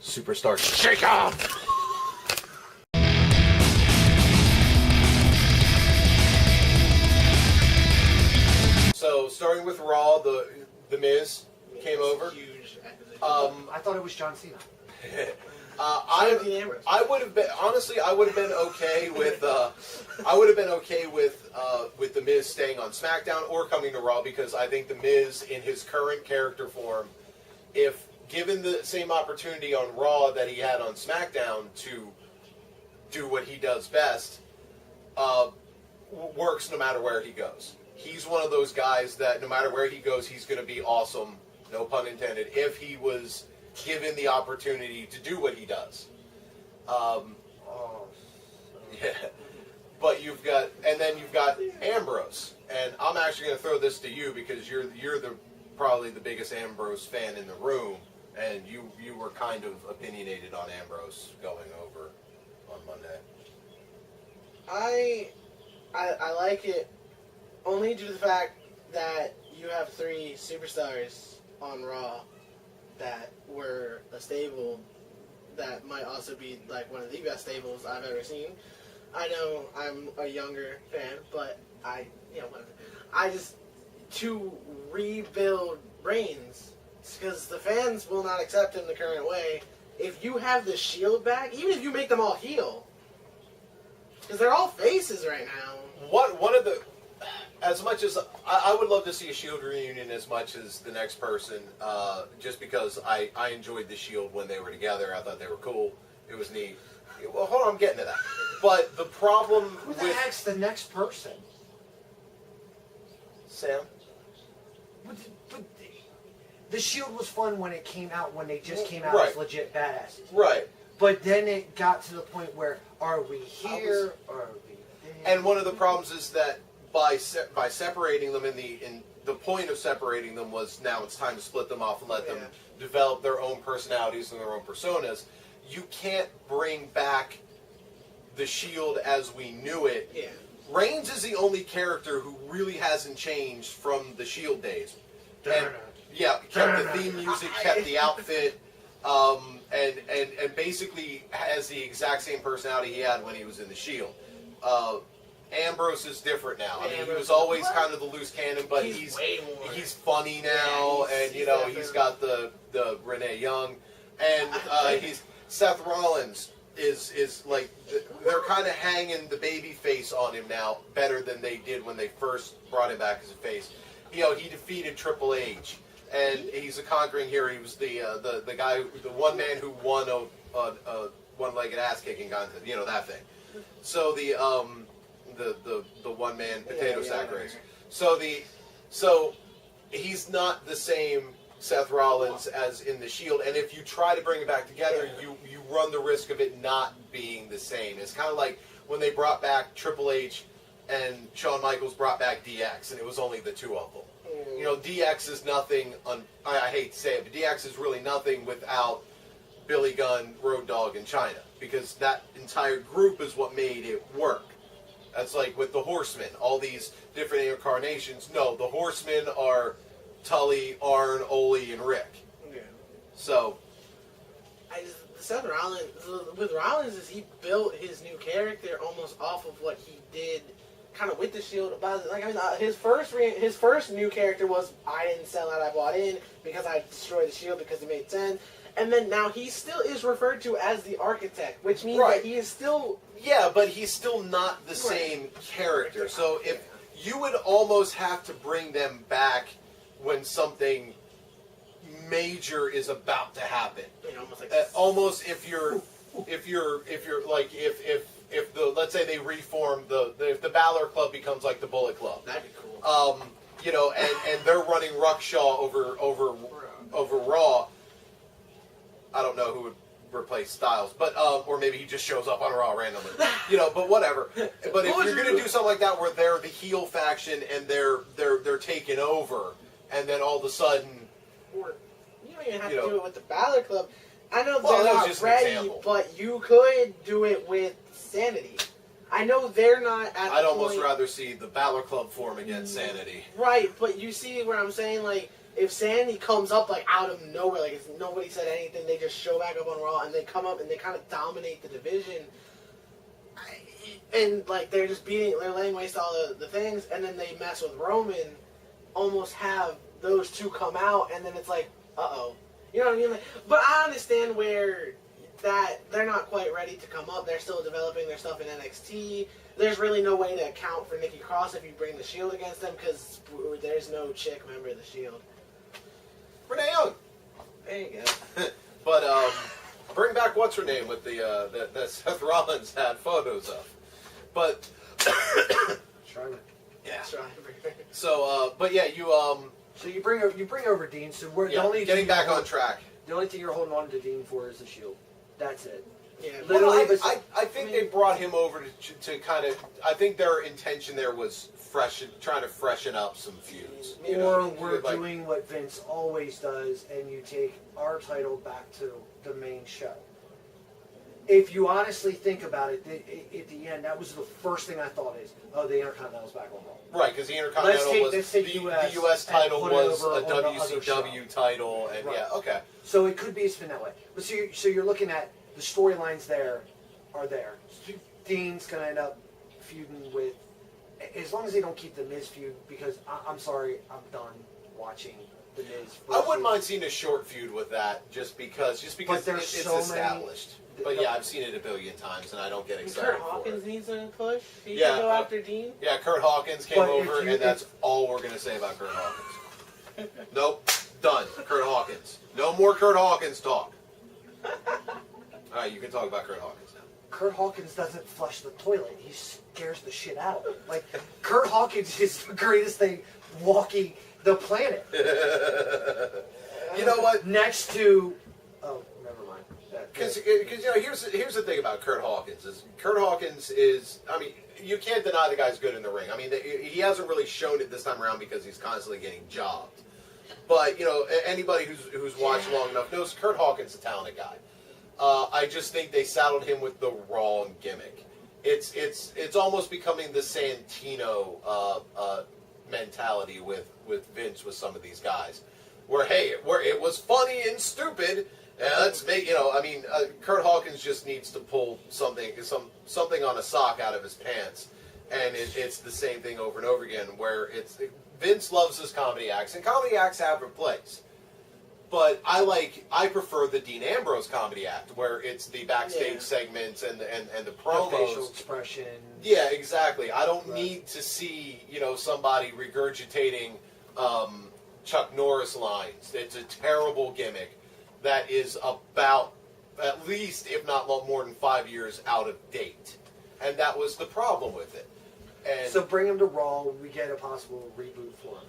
Superstar Shakeup! So, starting with Raw, the Miz came over. Huge acquisition. I thought it was John Cena. I would have been honestly. I would have been okay with. The Miz staying on SmackDown or coming to Raw because I think the Miz in his current character form, if given the same opportunity on Raw that he had on SmackDown to do what he does best, works no matter where he goes. He's one of those guys that no matter where he goes, he's going to be awesome. No pun intended. If he was given the opportunity to do what he does. Yeah. But you've got Ambrose, and I'm actually going to throw this to you because you're probably the biggest Ambrose fan in the room, and you were kind of opinionated on Ambrose going over on Monday. I like it only due to the fact that you have 3 superstars on Raw that were a stable that might also be like one of the best stables I've ever seen. I know I'm a younger fan, but to rebuild Reigns, because the fans will not accept him the current way. If you have the Shield back, even if you make them all heel, because they're all faces right now. As much as I would love to see a Shield reunion as much as the next person, just because I enjoyed the Shield when they were together. I thought they were cool. It was neat. Well, hold on, I'm getting to that. But the problem Who the heck's the next person? Sam? But the Shield was fun when it came out, when they just came out Right. as legit badasses. Right. But then it got to the point where, are we here, or are we there? And one of the problems is that by separating them in the point of separating them was now it's time to split them off and let them develop their own personalities and their own personas. You can't bring back the Shield as we knew it. Yeah. Reigns is the only character who really hasn't changed from the Shield days. And, yeah, kept the theme music, kept the outfit, and basically has the exact same personality he had when he was in the Shield. Ambrose is different now. I mean, he was always kind of the loose cannon, but he's funny now, and he's got the Renee Young, and he's Seth Rollins is like they're kind of hanging the baby face on him now better than they did when they first brought him back as a face. He defeated Triple H, and he's a conquering hero. He was the guy, the one man who won a one-legged ass kicking contest. That thing. So the one man potato sack race. So he's not the same Seth Rollins as in the Shield, and if you try to bring it back together, you run the risk of it not being the same. It's kind of like when they brought back Triple H and Shawn Michaels brought back DX, and it was only the 2 of them. DX is nothing. I hate to say it, but DX is really nothing without Billy Gunn, Road Dogg, and Chyna, because that entire group is what made it work. That's like with the Horsemen, all these different incarnations. No, the Horsemen are Tully, Arn, Ole, and Rick. Yeah. So, Seth Rollins, with Rollins, is he built his new character almost off of what he did, kind of with the Shield. His first new character was, I didn't sell out, I bought in because I destroyed the Shield because it made sense. And then now he still is referred to as the Architect, which means that he is still... Yeah, but he's still not the same character. So if you would almost have to bring them back when something major is about to happen. Almost if let's say they reform if the Balor Club becomes like the Bullet Club. That'd be cool. And they're running Ruckshaw over Raw. I don't know who would replace Styles, but or maybe he just shows up on Raw randomly, but whatever. But if you're gonna do something like that where they're the heel faction and they're taking over, and then all of a sudden, or you don't even have to do it with the Balor Club. I know Well, they're that was not just an ready, example. but you could do it with Sanity. I know they're not at I'd the almost point, rather see the Balor Club form against Sanity. right, but you see what I'm saying? Like, if Sandy comes up like out of nowhere, like if nobody said anything, they just show back up on Raw and they come up and they kind of dominate the division, and like they're laying waste to all the things, and then they mess with Roman, almost have those two come out, and then it's like, uh-oh. You know what I mean? Like, but I understand where that they're not quite ready to come up. They're still developing their stuff in NXT. There's really no way to account for Nikki Cross if you bring the Shield against them because there's no chick member of the Shield. Renee Young. There you go. But bring back what's her name with the that Seth Rollins had photos of. But Charlotte. yeah. That's right. So but yeah, you So you bring over Dean. So we're yeah, the only getting thing back you're on track. The only thing you're holding on to Dean for is the Shield. That's it. Yeah, Literally, Well, I think they brought him over to kind of. I think their intention there was trying to freshen up some feuds. You know Or what I mean? we're Like, doing what Vince always does, and you take our title back to the main show. If you honestly think about it, at the end, that was the first thing I thought is, oh, the Intercontinental's back on Raw. Right, because the Intercontinental Let's take the US US title and put it was over a on the other WCW title, and Right. yeah, okay. So it could be spin that way. But so you're looking at the storylines there are there. Dean's going to end up feuding with, as long as they don't keep the Miz feud, because I'm sorry, I'm done watching the Miz. I wouldn't mind seeing a short feud with that, just because But there's it's so established. But yeah, I've seen it a billion times, and I don't get excited Kurt for Hawkins it. needs a push. He Yeah, can go after Dean. Yeah, Curt Hawkins came But over, if you- and that's all we're going to say about Curt Hawkins. Nope, done. Curt Hawkins. No more Curt Hawkins talk. All right, you can talk about Curt Hawkins now. Curt Hawkins doesn't flush the toilet. He scares the shit out of it. Like, Curt Hawkins is the greatest thing walking the planet. You know what? Next to... Oh, never mind. Because you know, here's the thing about Curt Hawkins is Curt Hawkins is, I mean, you can't deny the guy's good in the ring. I mean, he hasn't really shown it this time around because he's constantly getting jobbed. But you know, anybody who's watched long enough knows Curt Hawkins is a talented guy. I just think they saddled him with the wrong gimmick. It's almost becoming the Santino mentality with Vince with some of these guys, where it was funny and stupid. Let's make, you know, I mean, Curt Hawkins just needs to pull something on a sock out of his pants, and it's the same thing over and over again. Where Vince loves his comedy acts, and comedy acts have a place. But I prefer the Dean Ambrose comedy act, where it's the backstage segments and the promos. The facial expression. Yeah, exactly. I don't need to see, you know, somebody regurgitating Chuck Norris lines. It's a terrible gimmick that is about at least, if not more than 5 years out of date. And that was the problem with it. And So bring him to Raw. We get a possible reboot for him.